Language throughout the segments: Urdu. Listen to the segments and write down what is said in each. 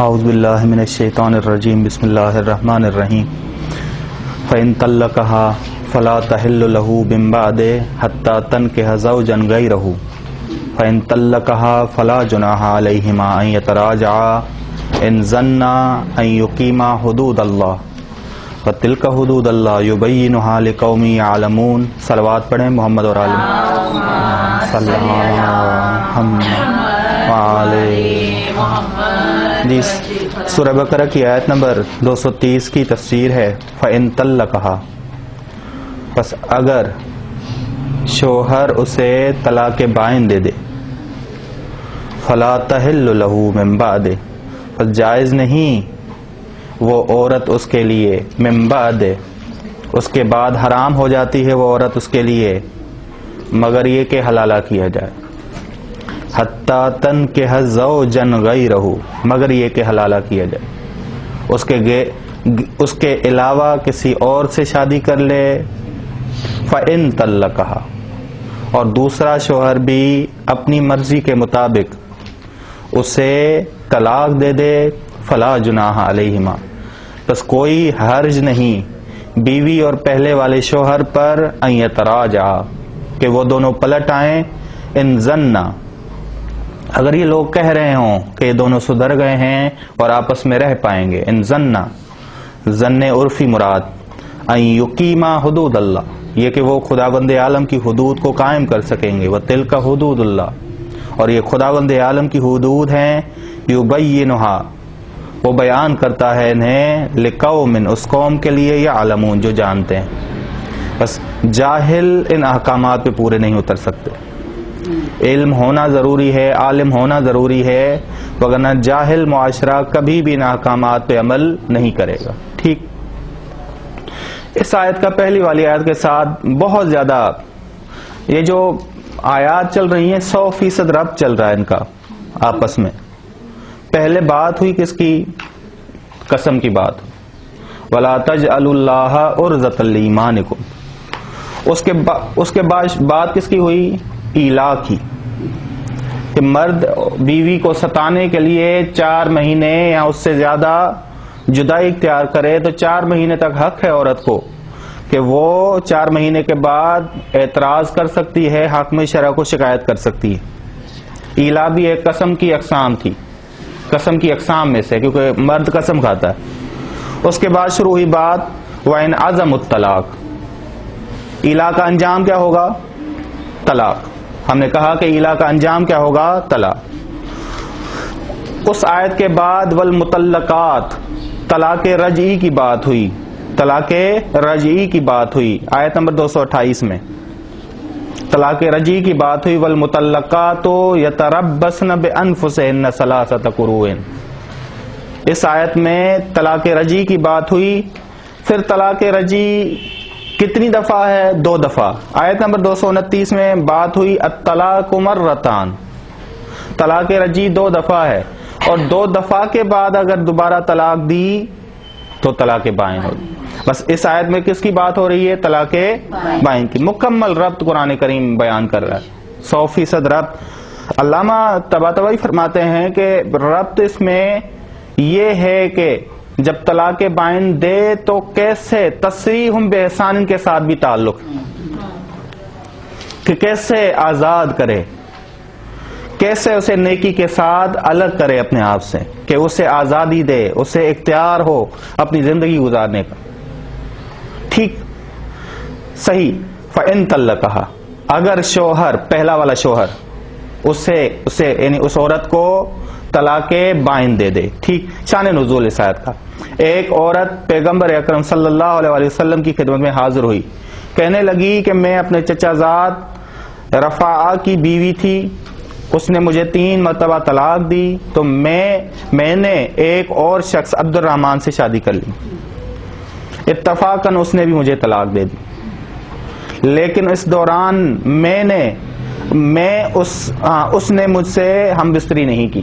اعوذ باللہ من الشیطان الرجیم بسم اللہ الرحمن الرحیم فإن طلقها فلا تحل له من بعد حتى تنكح زوجا غيره فإن طلقها فلا جناح عليهما أن يتراجعا إن ظنا أن يقيما حدود الله وتلك حدود الله يبينها لقوم يعلمون. صلوات پڑھیں محمد اور آل صلی اللہ جی. سورہ بقرہ کی آیت نمبر 230 کی تفسیر ہے فَإِن طَلَّقَهَا، پس اگر شوہر اسے طلاق بائن دے دے، فَلَا تَحِلُّ لَهُ مِن بَعْدِ، پس جائز نہیں وہ عورت اس کے لیے، من بعد اس کے بعد حرام ہو جاتی ہے وہ عورت اس کے لیے، مگر یہ کہ حلالہ کیا جائے. حتیٰ تنکح زوجا غیرہ، مگر یہ کہ حلالہ کیا جائے، اس کے علاوہ کسی اور سے شادی کر لے. فَإِن طَلَّقَهَا، اور دوسرا شوہر بھی اپنی مرضی کے مطابق اسے طلاق دے دے، فلا جناح علیہما، بس کوئی حرج نہیں بیوی اور پہلے والے شوہر پر ان یتراجعا، کہ وہ دونوں پلٹ آئیں. ان ظنا، اگر یہ لوگ کہہ رہے ہوں کہ یہ دونوں سدھر گئے ہیں اور آپس میں رہ پائیں گے. ان ظنا، ظن عرفی مراد، ان یقیما حدود اللہ، یہ کہ وہ خداوند عالم کی حدود کو قائم کر سکیں گے. وتلک حدود اللہ، اور یہ خداوند عالم کی حدود ہیں. یبینھا، وہ بیان کرتا ہے انہیں، لقوم، اس قوم کے لیے، یعلمون، جو جانتے ہیں. بس جاہل ان احکامات پہ پورے نہیں اتر سکتے. علم ہونا ضروری ہے، عالم ہونا ضروری ہے، وگرنہ جاہل معاشرہ کبھی بھی ان احکامات پہ عمل نہیں کرے گا. ٹھیک. اس آیت کا پہلی والی آیت کے ساتھ بہت زیادہ یہ جو آیات چل رہی ہیں 100% ربط چل رہا ہے ان کا آپس میں. پہلے بات ہوئی کس کی؟ قسم کی بات. وَلَا تَجْعَلُوا اللَّهَ عُرْضَةً لِّإِيمَانِكُمْ. اس کے بعد بات کس کی ہوئی؟ ایلا کی، کہ مرد بیوی کو ستانے کے لیے 4 مہینے یا اس سے زیادہ جدائی اختیار کرے تو 4 مہینے تک حق ہے عورت کو کہ وہ 4 مہینے کے بعد اعتراض کر سکتی ہے، حاکم شرع کو شکایت کر سکتی ہے. ایلا بھی ایک قسم کی اقسام تھی، قسم کی اقسام میں سے، کیونکہ مرد قسم کھاتا ہے. اس کے بعد شروع ہوئی بات وَإِنْ عَزَمُوا الطَّلَاقَ. ایلا کا انجام کیا ہوگا؟ طلاق. ہم نے کہا کہ ایلا کا انجام کیا ہوگا؟ طلاق. اس آیت کے بعد والمطلقات، طلاق رجعی کی بات ہوئی، طلاق رجعی کی بات ہوئی آیت نمبر 228 میں. طلاق رجعی کی بات ہوئی. والمطلقات یتربصن بانفسہن ثلاثۃ قروء. اس آیت میں طلاق رجعی کی بات ہوئی. پھر طلاق رجعی کتنی دفعہ ہے؟ 2 دفعہ. آیت نمبر 229 میں بات ہوئی الطلاق مرتان، طلاق رجعی 2 دفعہ ہے، اور 2 دفعہ کے بعد اگر دوبارہ طلاق دی تو طلاق بائن ہوگی. بس اس آیت میں کس کی بات ہو رہی ہے؟ طلاق بائن کی. مکمل ربط قرآن کریم بیان کر رہا ہے، 100% ربط. علامہ طباطبائی فرماتے ہیں کہ ربط اس میں یہ ہے کہ جب طلاق بائن دے تو کیسے تصریح بإحسان کے ساتھ بھی تعلق، کہ کیسے آزاد کرے، کیسے اسے نیکی کے ساتھ الگ کرے اپنے آپ سے، کہ اسے آزادی دے، اسے اختیار ہو اپنی زندگی گزارنے کا. ٹھیک، صحیح. فَإِن طَلَّقَهَا، اگر شوہر، پہلا والا شوہر اسے یعنی اس عورت کو طلاق بائن دے دے. ٹھیک. شان نزول اس آیت کا، ایک عورت پیغمبر اکرم صلی اللہ علیہ وسلم کی خدمت میں حاضر ہوئی، کہنے لگی کہ میں اپنے چچا زاد رفاعہ کی بیوی تھی، اس نے مجھے 3 مرتبہ طلاق دی، تو میں نے ایک اور شخص عبد الرحمن سے شادی کر لی. اتفاقاً اس نے بھی مجھے طلاق دے دی، لیکن اس دوران اس نے مجھ سے ہم بستری نہیں کی.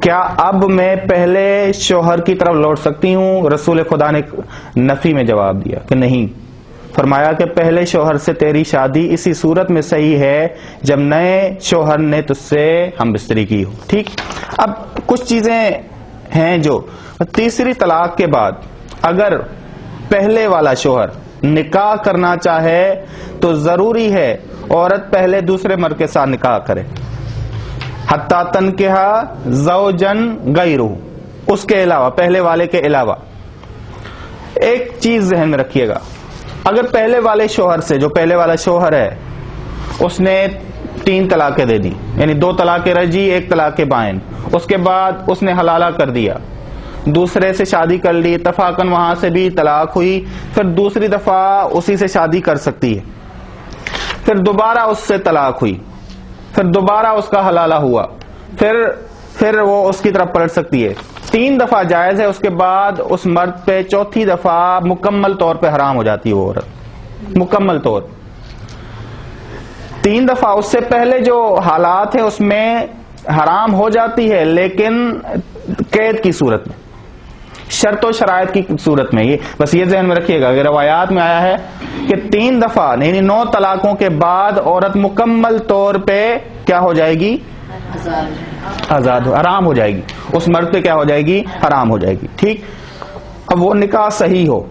کیا اب میں پہلے شوہر کی طرف لوٹ سکتی ہوں؟ رسول خدا نے نفی میں جواب دیا کہ نہیں. فرمایا کہ پہلے شوہر سے تیری شادی اسی صورت میں صحیح ہے جب نئے شوہر نے تجھ سے ہم بستری کی ہو. ٹھیک. اب کچھ چیزیں ہیں جو تیسری طلاق کے بعد اگر پہلے والا شوہر نکاح کرنا چاہے تو ضروری ہے عورت پہلے دوسرے مرد کے ساتھ نکاح کرے. حتی تنکح زوجن غیرہ، اس کے علاوہ، پہلے والے کے علاوہ. ایک چیز ذہن میں رکھیے گا، اگر پہلے والے شوہر سے، جو پہلے والا شوہر ہے، اس نے 3 طلاقیں دے دی، یعنی 2 طلاقیں رجی، 1 طلاق بائن، اس کے بعد اس نے حلالہ کر دیا، دوسرے سے شادی کر لی، اتفاقاً وہاں سے بھی طلاق ہوئی، پھر دوسری دفعہ اسی سے شادی کر سکتی ہے، پھر دوبارہ اس سے طلاق ہوئی، پھر دوبارہ اس کا حلالہ ہوا، پھر وہ اس کی طرف پلٹ سکتی ہے. 3 دفعہ جائز ہے، اس کے بعد اس مرد پہ 4تھی دفعہ مکمل طور پہ حرام ہو جاتی ہے وہ عورت، مکمل طور. 3 دفعہ اس سے پہلے جو حالات ہیں اس میں حرام ہو جاتی ہے، لیکن قید کی صورت میں، شرط و شرائط کی صورت میں. یہ بس یہ ذہن میں رکھیے گا، اگر روایات میں آیا ہے کہ 3 دفعہ یعنی 9 طلاقوں کے بعد عورت مکمل طور پہ کیا ہو جائے گی؟ آزاد، حرام ہو جائے گی، اس مرد پہ کیا ہو جائے گی؟ حرام ہو جائے گی. ٹھیک. اب وہ نکاح صحیح ہو،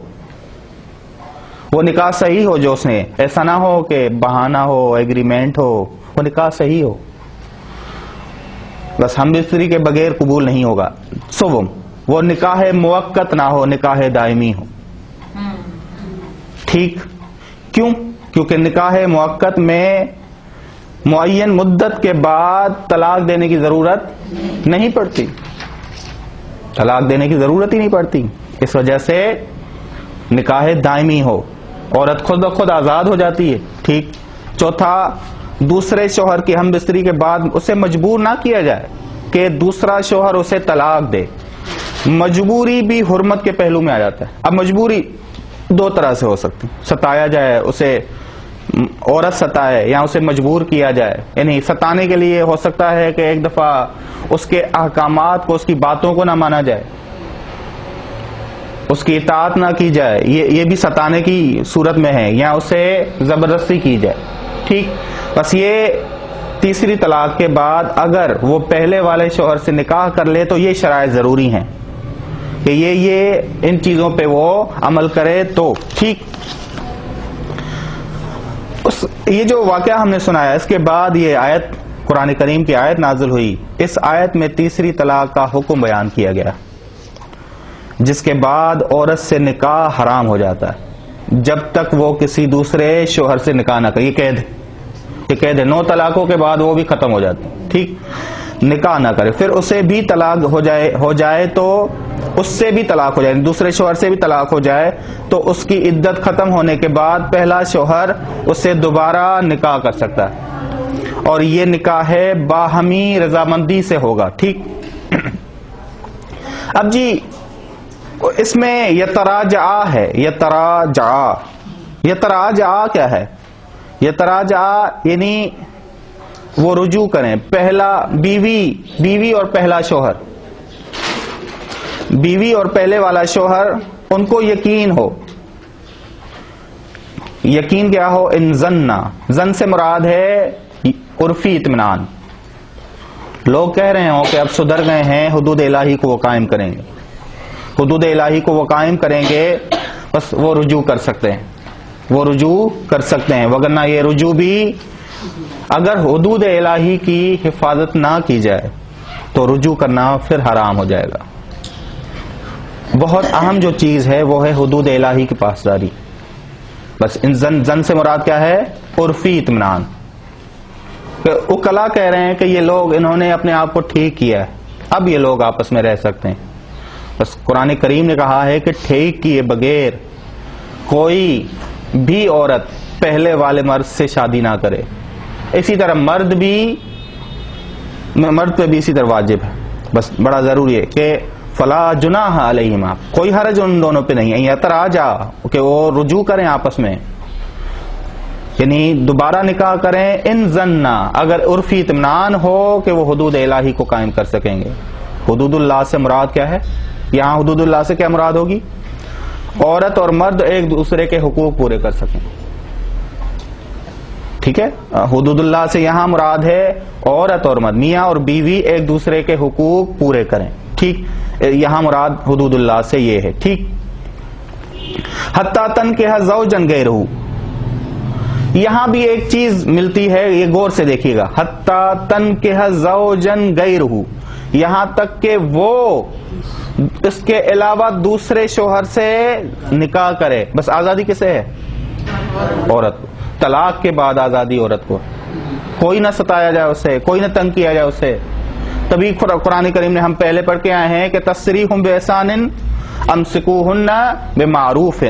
وہ نکاح صحیح ہو، جو اس نے ایسا نہ ہو کہ بہانہ ہو، ایگریمنٹ ہو، وہ نکاح صحیح ہو، بس ہم بستری کے بغیر قبول نہیں ہوگا. سوم، وہ نکاح موقت نہ ہو، نکاح دائمی ہو. ٹھیک. کیوں؟ کیونکہ نکاح موقت میں معین مدت کے بعد طلاق دینے کی ضرورت نہیں پڑتی، طلاق دینے کی ضرورت ہی نہیں پڑتی. اس وجہ سے نکاح دائمی ہو، عورت خود بخود آزاد ہو جاتی ہے. ٹھیک. چوتھا، دوسرے شوہر کی ہم بستری کے بعد اسے مجبور نہ کیا جائے کہ دوسرا شوہر اسے طلاق دے. مجبوری بھی حرمت کے پہلو میں آ جاتا ہے. اب مجبوری 2 طرح سے ہو سکتی، ستایا جائے اسے، عورت ستائے، یا اسے مجبور کیا جائے. یعنی ستانے کے لیے ہو سکتا ہے کہ ایک دفعہ اس کے احکامات کو، اس کی باتوں کو نہ مانا جائے، اس کی اطاعت نہ کی جائے، یہ بھی ستانے کی صورت میں ہے، یا اسے زبردستی کی جائے. ٹھیک. بس یہ تیسری طلاق کے بعد اگر وہ پہلے والے شوہر سے نکاح کر لے تو یہ شرائط ضروری ہیں کہ یہ ان چیزوں پہ وہ عمل کرے تو. ٹھیک. یہ جو واقعہ ہم نے سنایا، اس کے بعد یہ آیت، قرآن کریم کی آیت نازل ہوئی. اس آیت میں تیسری طلاق کا حکم بیان کیا گیا، جس کے بعد عورت سے نکاح حرام ہو جاتا ہے جب تک وہ کسی دوسرے شوہر سے نکاح نہ کرے. یہ قید ہے. 9 طلاقوں کے بعد وہ بھی ختم ہو جاتی. ٹھیک. نکاح نہ کرے، پھر اسے بھی طلاق ہو جائے تو اس سے بھی طلاق ہو جائے، دوسرے شوہر سے بھی طلاق ہو جائے تو اس کی عدت ختم ہونے کے بعد پہلا شوہر اس سے دوبارہ نکاح کر سکتا ہے، اور یہ نکاح باہمی رضامندی سے ہوگا. ٹھیک. اب جی اس میں یتراجع ہے، یتراجع کیا ہے؟ یتراجع یعنی وہ رجوع کریں. پہلا بیوی اور پہلا شوہر، بیوی اور پہلے والا شوہر، ان کو یقین ہو. یقین کیا ہو؟ ان زن سے مراد ہے عرفی اطمینان. لوگ کہہ رہے ہوں کہ اب سدھر گئے ہیں، حدود الہی کو وہ قائم کریں گے، حدود الہی کو وہ قائم کریں گے، بس وہ رجوع کر سکتے ہیں، وہ رجوع کر سکتے ہیں. وگرنہ یہ رجوع بھی اگر حدود الہی کی حفاظت نہ کی جائے تو رجوع کرنا پھر حرام ہو جائے گا. بہت اہم جو چیز ہے وہ ہے حدود الہی کی پاسداری. بس ان زن سے مراد کیا ہے؟ عرفی اطمینان. وکلاء کہہ رہے ہیں کہ یہ لوگ، انہوں نے اپنے آپ کو ٹھیک کیا ہے، اب یہ لوگ آپس میں رہ سکتے ہیں. بس قرآن کریم نے کہا ہے کہ ٹھیک کیے بغیر کوئی بھی عورت پہلے والے مرد سے شادی نہ کرے. اسی طرح مرد پہ بھی اسی طرح واجب ہے. بس بڑا ضروری ہے کہ فلا جناح علیہما، کوئی حرج ان دونوں پہ نہیں ہے. یتراجع کہ وہ رجوع کریں آپس میں، یعنی دوبارہ نکاح کریں. ان زنا، اگر عرفی اطمینان ہو کہ وہ حدود الہی کو قائم کر سکیں گے. حدود اللہ سے مراد کیا ہے؟ یہاں حدود اللہ سے کیا مراد ہوگی؟ عورت اور مرد ایک دوسرے کے حقوق پورے کر سکیں. ٹھیک ہے, حدود اللہ سے یہاں مراد ہے عورت اور مرد, میاں اور بیوی ایک دوسرے کے حقوق پورے کریں. ٹھیک, یہاں مراد حدود اللہ سے یہ ہے. ٹھیک, حتی تنکح زوجا غیرہ, یہاں بھی ایک چیز ملتی ہے, یہ غور سے دیکھیے گا. حتی تنکح زوجا غیرہ, یہاں تک کہ وہ اس کے علاوہ دوسرے شوہر سے نکاح کرے. بس آزادی کسے ہے؟ عورت کو. طلاق کے بعد آزادی عورت کو, کوئی نہ ستایا جائے اسے, کوئی نہ تنگ کیا جائے اسے. تبھی قرآن کریم نے ہم پہلے پڑھ کے آئے ہیں کہ تسریحٌ بإحسان امسکوہن بمعروف,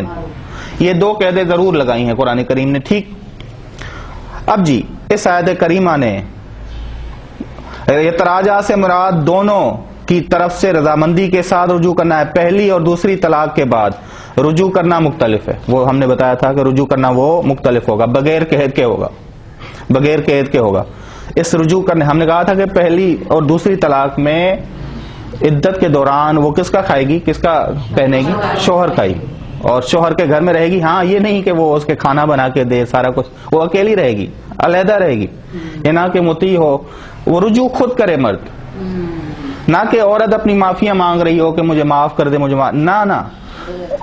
یہ دو قیدیں ضرور لگائی ہیں قرآن کریم نے. ٹھیک, اب جی اس آیت کریمہ نے یہ تراجع سے مراد دونوں کی طرف سے رضامندی کے ساتھ رجوع کرنا ہے. پہلی اور دوسری طلاق کے بعد رجوع کرنا مختلف ہے, وہ ہم نے بتایا تھا کہ رجوع کرنا وہ مختلف ہوگا, بغیر قید کے ہوگا, بغیر قید کے ہوگا. اس رجوع کرنے ہم نے کہا تھا کہ پہلی اور دوسری طلاق میں عدت کے دوران وہ کس کا کھائے گی, کس کا پہنے گی؟ شوہر کا ہی, اور شوہر کے گھر میں رہے گی. ہاں یہ نہیں کہ وہ اس کے کھانا بنا کے دے سارا کچھ, وہ اکیلی رہے گی, علیحدہ رہے گی. یہ نہ کہ مطیع ہو, وہ رجوع خود کرے مرد, نہ کہ عورت اپنی معافیاں مانگ رہی ہو کہ مجھے معاف کر دے, مجھے نہ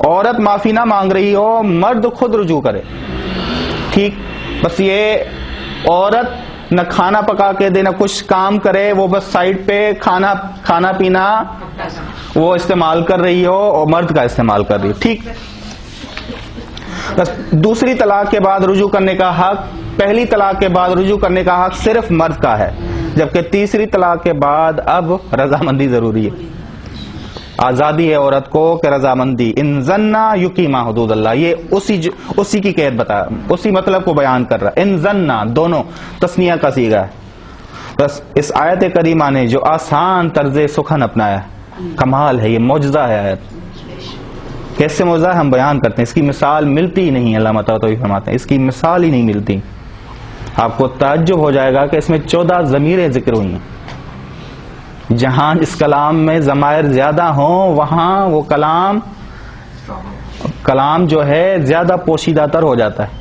عورت معافی نہ مانگ رہی ہو, مرد خود رجوع کرے. ٹھیک, بس یہ عورت نہ کھانا پکا کے دے نہ کچھ کام کرے, وہ بس سائڈ پہ کھانا پینا وہ استعمال کر رہی ہو اور مرد کا استعمال کر رہی ہو. ٹھیک, بس دوسری طلاق کے بعد رجوع کرنے کا حق, پہلی طلاق کے بعد رجوع کرنے کا حق صرف مرد کا ہے, جبکہ تیسری طلاق کے بعد اب رضامندی ضروری ہے. آزادی ہے عورت کو کہ رضامندی, ان زنا یقیما حدود اللہ, یہ اسی کی قید بتا, اسی مطلب کو بیان کر رہا ہے. ان زنا دونوں تثنیہ کا صیغہ ہے. بس اس آیت کریمہ نے جو آسان طرز سخن اپنایا ہے, کمال ہے, یہ معجزہ ہے آیت. کیسے معجزہ ہے ہم بیان کرتے ہیں, اس کی مثال ملتی ہی نہیں. علامہ طحاوی فرماتے ہیں اس کی مثال ہی نہیں ملتی. آپ کو تعجب ہو جائے گا کہ اس میں 14 ضمیریں ذکر ہوئی ہیں. جہاں اس کلام میں ضمائر زیادہ ہوں وہاں وہ کلام جو ہے زیادہ پوشیدہ تر ہو جاتا ہے,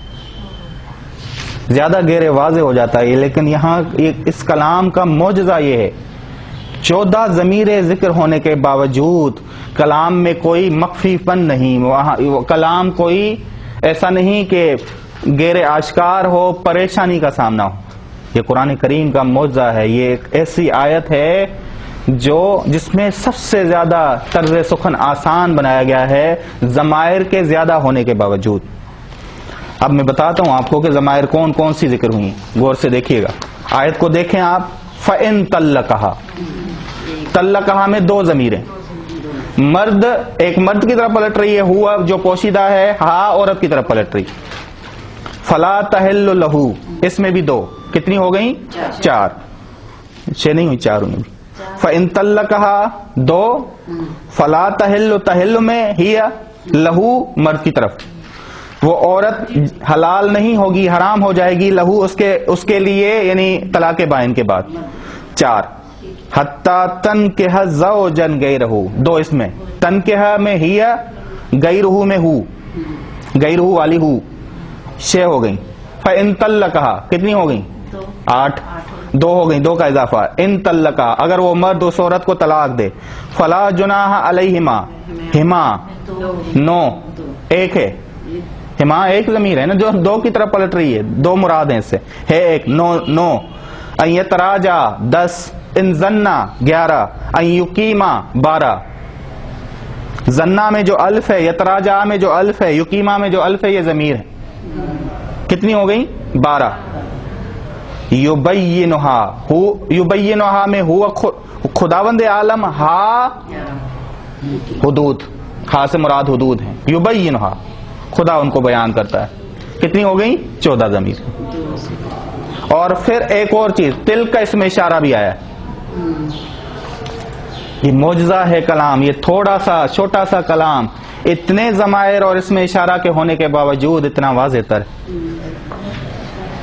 زیادہ گہرے واضح ہو جاتا ہے. لیکن یہاں اس کلام کا معجزہ یہ ہے, 14 ضمیریں ذکر ہونے کے باوجود کلام میں کوئی مخفی پن نہیں. وہاں کلام کوئی ایسا نہیں کہ غیر آشکار ہو, پریشانی کا سامنا ہو. یہ قرآن کریم کا معجزہ ہے. یہ ایک ایسی آیت ہے جس میں سب سے زیادہ طرز سخن آسان بنایا گیا ہے, ضمائر کے زیادہ ہونے کے باوجود. اب میں بتاتا ہوں آپ کو کہ ضمائر کون کون سی ذکر ہوئی, غور سے دیکھیے گا. آیت کو دیکھیں آپ. فَإِن طَلَّقَهَا, طلقہا میں 2 ضمیریں, مرد ایک مرد کی طرف پلٹ رہی ہے, ہوا جو پوشیدہ ہے, ہا عورت کی طرف پلٹ رہی. فَلَا تَحِلُّ لَهُ, اس میں بھی 2, کتنی ہو گئیں؟ 4, 6 نہیں ہوئی, 4 ہوئی. فَإِن طَلَّقَهَا 2, فَلَا تَحِلُّ, تحل میں ہی لہو مرد کی طرف, وہ عورت حلال نہیں ہوگی, حرام ہو جائے گی, لہو اس کے لیے, یعنی طلاق بائن کے بعد. 4 حتی تنکح زوجا غیرہ, 2 اس میں, تنکح میں ہی, غیرہ میں ہو, غیرہ والی ہو, 6 ہو گئی. فَإِن طَلَّقَهَا کتنی ہو گئی؟ 8, 2 ہو گئی, 2 کا اضافہ. ان طلقا, اگر وہ مرد اس عورت کو طلاق دے, فلا جناح علیہما, ہما 9, 1 ہے, ہما ایک ضمیر ہے نا جو 2 کی طرف پلٹ رہی ہے, 2 مراد ہیں اس سے, ہے 1, 9. ان یتراجع 10, ان زنا 11, ان یقیما 12. زنا میں جو الف ہے, یتراجع میں جو الف ہے, یقیما میں جو الف ہے, یہ ضمیر ہے. کتنی ہو گئی؟ 12. یبینہا, یبینہا میں ہوا خداوند عالم, ہا حدود, ہا سے مراد حدود ہیں. یبینہا, خدا ان کو بیان کرتا ہے. کتنی ہو گئی؟ 14 ضمیر. اور پھر ایک اور چیز, تل کا اس میں اشارہ بھی آیا. یہ معجزہ ہے کلام, یہ تھوڑا سا چھوٹا سا کلام اتنے ضمائر اور اس میں اشارہ کے ہونے کے باوجود اتنا واضح تر,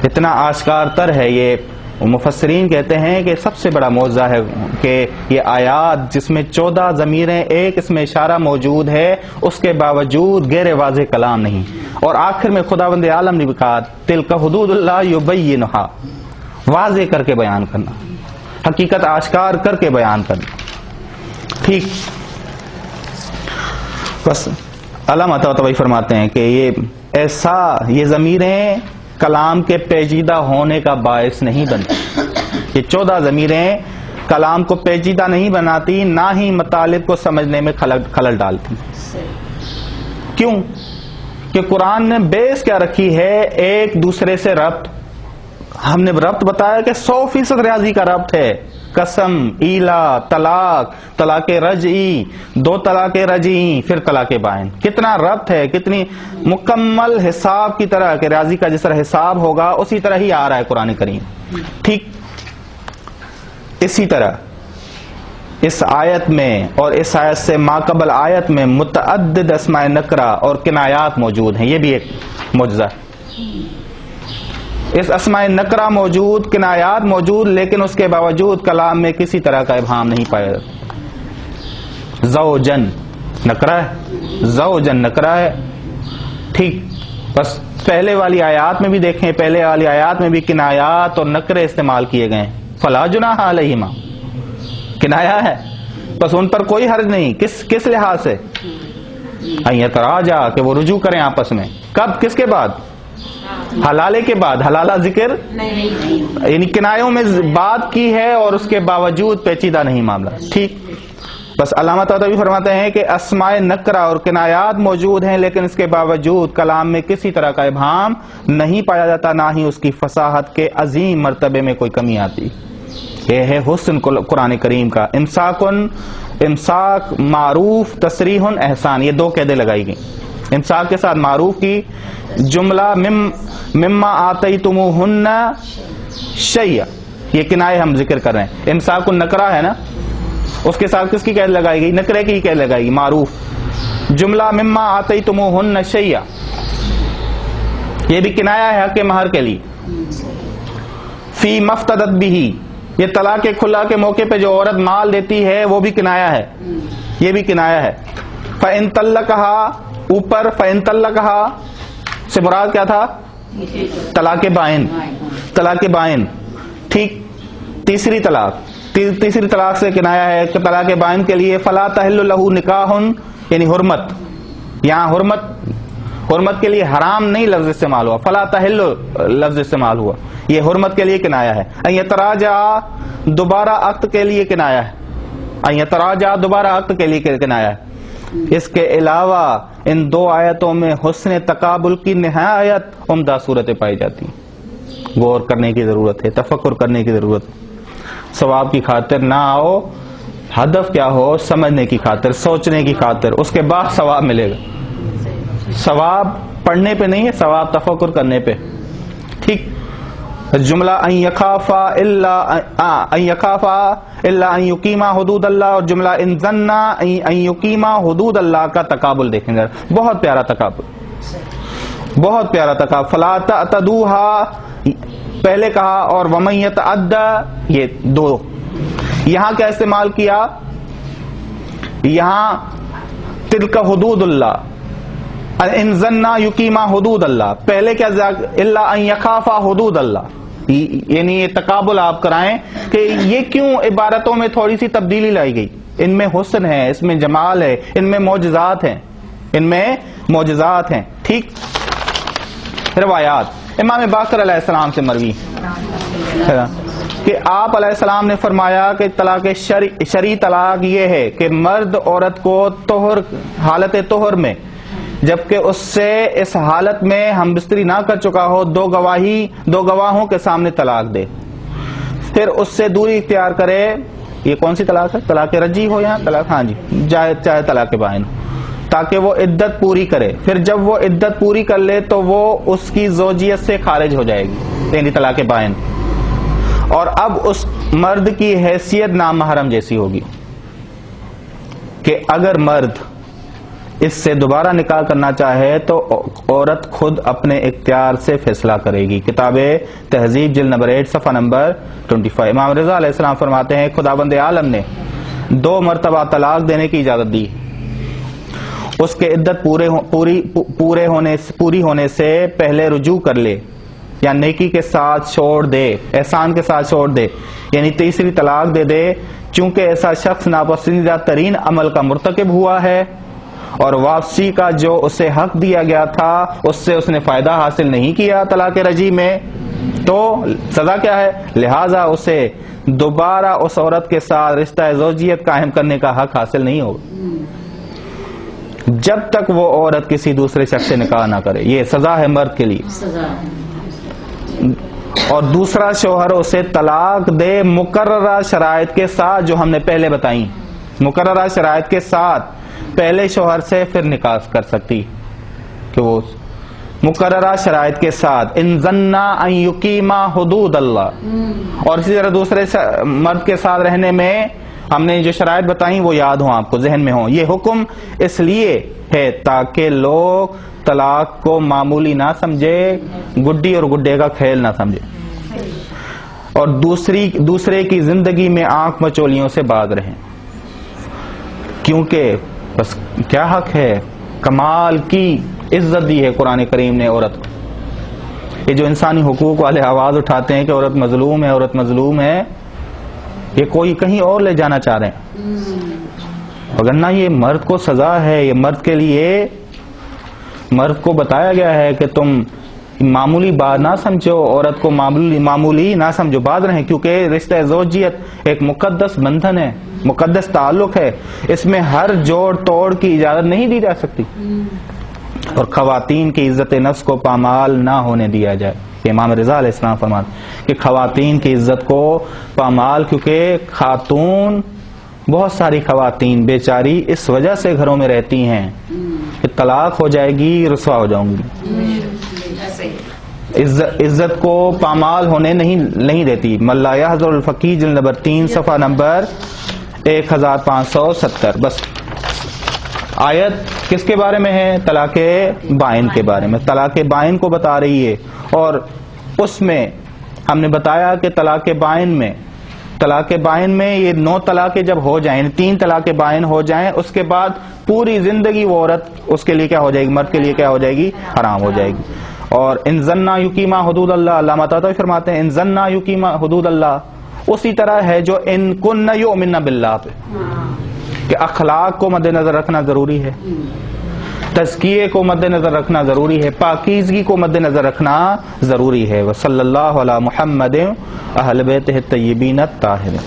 اتنا آشکار تر ہے. یہ مفسرین کہتے ہیں کہ سب سے بڑا معجزہ ہے کہ یہ آیات جس میں 14 ضمیریں، ایک اس میں اشارہ موجود ہے، اس کے باوجود غیر واضح کلام نہیں، اور آخر میں خداوند عالم نے بھی کہا تلک حدود اللہ یبینھا، واضح کر کے بیان کرنا، حقیقت آشکار کر کے بیان کرنا. ٹھیک، بس علامہ طباطبائی فرماتے ہیں کہ یہ ضمیریں کلام کے پیچیدہ ہونے کا باعث نہیں بنتی. یہ 14 ضمیریں کلام کو پیچیدہ نہیں بناتی، نہ ہی مطالب کو سمجھنے میں خلل ڈالتی. کیوں؟ کہ قرآن نے بیس کیا رکھی ہے؟ ایک دوسرے سے ربط. ہم نے ربط بتایا کہ 100% ریاضی کا ربط ہے. قسم، ایلا، طلاق، طلاق رجعی، 2 طلاق رجعی، پھر طلاق بائن. کتنا ربط ہے، کتنی مکمل حساب کی طرح کہ ریاضی کا جس طرح حساب ہوگا اسی طرح ہی آ رہا ہے قرآن کریم. ٹھیک، اسی طرح اس آیت میں اور اس آیت سے ماقبل آیت میں متعدد اسماء نکرہ اور کنایات موجود ہیں. یہ بھی ایک معجزہ ہے. اس اسماء نکرہ موجود، کنایات موجود، لیکن اس کے باوجود کلام میں کسی طرح کا ابہام نہیں پایا جاتا. زوجن نکرہ ہے، زوجن نکرہ ہے. ٹھیک، بس پہلے والی آیات میں بھی دیکھیں، پہلے والی آیات میں بھی کنایات اور نکرے استعمال کیے گئے ہیں. فلا جناح علیہما، کنایا ہے، بس ان پر کوئی حرج نہیں. کس لحاظ سے؟ ان یتراجع، کہ وہ رجوع کریں آپس میں. کب؟ کس کے بعد؟ حلالے کے بعد. حلالہ ذکر یعنی کنایوں میں بات کی ہے اور اس کے باوجود پیچیدہ نہیں معاملہ. ٹھیک، بس علامہ طباطبائی فرماتے ہیں کہ اسماء نکرہ اور کنایات موجود ہیں، لیکن اس کے باوجود کلام میں کسی طرح کا ابہام نہیں پایا جاتا، نہ ہی اس کی فصاحت کے عظیم مرتبے میں کوئی کمی آتی. یہ ہے حسن قرآن کریم کا. امساک، معروف، تصریح، احسان، یہ 2 قیدیں لگائی گئیں. امساک کے ساتھ معروف کی، جملہ مما آتیتموہن شیئا، یہ کنایہ ہم ذکر کر رہے ہیں. امساک النکرہ ہے نا، اس کے ساتھ کس کی قید لگائی گئی؟ نکرے کی قید لگائی گئی، معروف. جملہ مما آتیتموہن شیئا، یہ بھی کنایہ ہے حق مہر کے لیے. فی مفتدت بہ، یہ طلاق کھلا کے موقع پہ جو عورت مال دیتی ہے وہ بھی کنایہ ہے، یہ بھی کنایہ ہے. فَإِن طَلَّقَهَا، اوپر فَإِن طَلَّقَهَا سے مراد کیا تھا؟ طلاق بائن. طلاق بائن. ٹھیک، تیسری طلاق سے کنایا ہے کہ طلاق بائن کے لیے فلا تحل لہ نکاح، یعنی حرمت. یہاں حرمت کے لیے حرام نہیں لفظ استعمال ہوا، فلا تحل لفظ استعمال ہوا. یہ حرمت کے لیے کنایا ہے. ان یتراجع، دوبارہ عقد کے لیے کنایا ہے. ان یتراجع، دوبارہ عقد کے لیے کنایا ہے. اس کے علاوہ ان 2 آیتوں میں حسن تقابل کی نہایت عمدہ صورتیں پائی جاتی ہیں. غور کرنے کی ضرورت ہے، تفکر کرنے کی ضرورت ہے. ثواب کی خاطر نہ آؤ، ہدف کیا ہو؟ سمجھنے کی خاطر، سوچنے کی خاطر، اس کے بعد ثواب ملے گا. ثواب پڑھنے پہ نہیں ہے، ثواب تفکر کرنے پہ. ٹھیک، جملہ ان یخافا الا ان یقیما حدود اللہ، اور جملہ ان ظنا ان یقیما حدود اللہ کا تقابل دیکھیں گے. بہت پیارا تقابل، بہت پیارا تقابل. فلا تعتدوها پہلے کہا، اور ومن یتعدی، یہ 2. یہاں کیا استعمال کیا؟ یہاں تلک حدود اللہ، ان ظنا یقیما حدود اللہ. پہلے کیا؟ الا ان یخافا حدود اللہ. یعنی یہ تقابل آپ کرائیں کہ یہ کیوں عبارتوں میں تھوڑی سی تبدیلی لائی گئی. ان میں حسن ہے، اس میں جمال ہے، ان میں معجزات ہیں، ان میں معجزات ہیں. ٹھیک، روایات امام باقر علیہ السلام سے مروی کہ آپ علیہ السلام نے فرمایا کہ طلاق شرعی طلاق یہ ہے کہ مرد عورت کو طہر، حالت طہر میں، جبکہ اس سے اس حالت میں ہم بستری نہ کر چکا ہو، 2 گواہوں کے سامنے طلاق دے، پھر اس سے دوری اختیار کرے. یہ کون سی طلاق ہے؟ طلاق رجعی ہو یا طلاق، ہاں جی، چاہے طلاق بائن ہو، تاکہ وہ عدت پوری کرے. پھر جب وہ عدت پوری کر لے تو وہ اس کی زوجیت سے خارج ہو جائے گی، یعنی طلاق بائن. اور اب اس مرد کی حیثیت نامحرم جیسی ہوگی کہ اگر مرد اس سے دوبارہ نکاح کرنا چاہے تو عورت خود اپنے اختیار سے فیصلہ کرے گی. کتاب تہذیب جلد نمبر 8 صفحہ نمبر 25. امام رضا علیہ السلام فرماتے ہیں خداوند عالم نے 2 مرتبہ طلاق دینے کی اجازت دی. اس کے عدت پوری ہونے سے پہلے رجوع کر لے یا نیکی کے ساتھ چھوڑ دے، احسان کے ساتھ چھوڑ دے، یعنی تیسری طلاق دے دے، چونکہ ایسا شخص ناپسندیدہ ترین عمل کا مرتکب ہوا ہے اور واپسی کا جو اسے حق دیا گیا تھا اس سے اس نے فائدہ حاصل نہیں کیا طلاق رجعی میں، تو سزا کیا ہے؟ لہذا اسے دوبارہ اس عورت کے ساتھ رشتہ زوجیت قائم کرنے کا حق حاصل نہیں ہوگا جب تک وہ عورت کسی دوسرے شخص سے نکاح نہ کرے. یہ سزا ہے مرد کے لیے. اور دوسرا شوہر اسے طلاق دے مقررہ شرائط کے ساتھ جو ہم نے پہلے بتائیں، مقررہ شرائط کے ساتھ پہلے شوہر سے پھر نکاح کر سکتی کہ وہ مقررہ شرائط کے ساتھ ان ظنا ان یقیما حدود اللہ. اور اسی طرح دوسرے مرد کے ساتھ رہنے میں ہم نے جو شرائط بتائیں وہ یاد ہوں، آپ کو ذہن میں ہوں. یہ حکم اس لیے ہے تاکہ لوگ طلاق کو معمولی نہ سمجھے، گڈی اور گڈے کا کھیل نہ سمجھے، اور دوسرے کی زندگی میں آنکھ مچولیوں سے باز رہیں. کیونکہ بس کیا حق ہے، کمال کی عزت دی ہے قرآن کریم نے عورت کو. یہ جو انسانی حقوق والے آواز اٹھاتے ہیں کہ عورت مظلوم ہے، عورت مظلوم ہے، یہ کوئی کہیں اور لے جانا چاہ رہے ہیں. وگرنہ یہ مرد کو سزا ہے. یہ مرد کے لیے، مرد کو بتایا گیا ہے کہ تم معمولی بات نہ سمجھو، عورت کو معمولی نہ سمجھو، باز رہیں، کیونکہ رشتہ زوجیت ایک مقدس بندھن ہے، مقدس تعلق ہے. اس میں ہر جوڑ توڑ کی اجازت نہیں دی جا سکتی. اور خواتین کی عزت نفس کو پامال نہ ہونے دیا جائے. امام رضا علیہ السلام فرماتے کہ خواتین کی عزت کو پامال، کیونکہ خاتون، بہت ساری خواتین بیچاری اس وجہ سے گھروں میں رہتی ہیں کہ طلاق ہو جائے گی، رسوا ہو جاؤں گی. عزت کو پامال ہونے نہیں دیتی. ملا یحذر الفقی جلد نمبر 3 صفحہ نمبر 1570. بس آیت کس کے بارے میں ہے؟ طلاق بائن کے بارے میں. طلاق بائن کو بتا رہی ہے. اور اس میں ہم نے بتایا کہ طلاق بائن میں یہ 9 طلاقیں جب ہو جائیں، 3 طلاق بائن ہو جائیں، اس کے بعد پوری زندگی وہ عورت اس کے لیے کیا ہو جائے گی، مرد کے لیے کیا ہو جائے گی، حرام ہو جائے گی. اور ان ظنا یقیما حدود اللہ، علامہ طحاوی فرماتے ہیں ان ظنا یقیما حدود اللہ اسی طرح ہے جو ان کن یؤمن باللہ پہ، کہ اخلاق کو مد نظر رکھنا ضروری ہے، تزکیے کو مد نظر رکھنا ضروری ہے، پاکیزگی کو مد نظر رکھنا ضروری ہے. وصلی اللہ علی محمد اہل بیتہ الطیبین الطاہرین.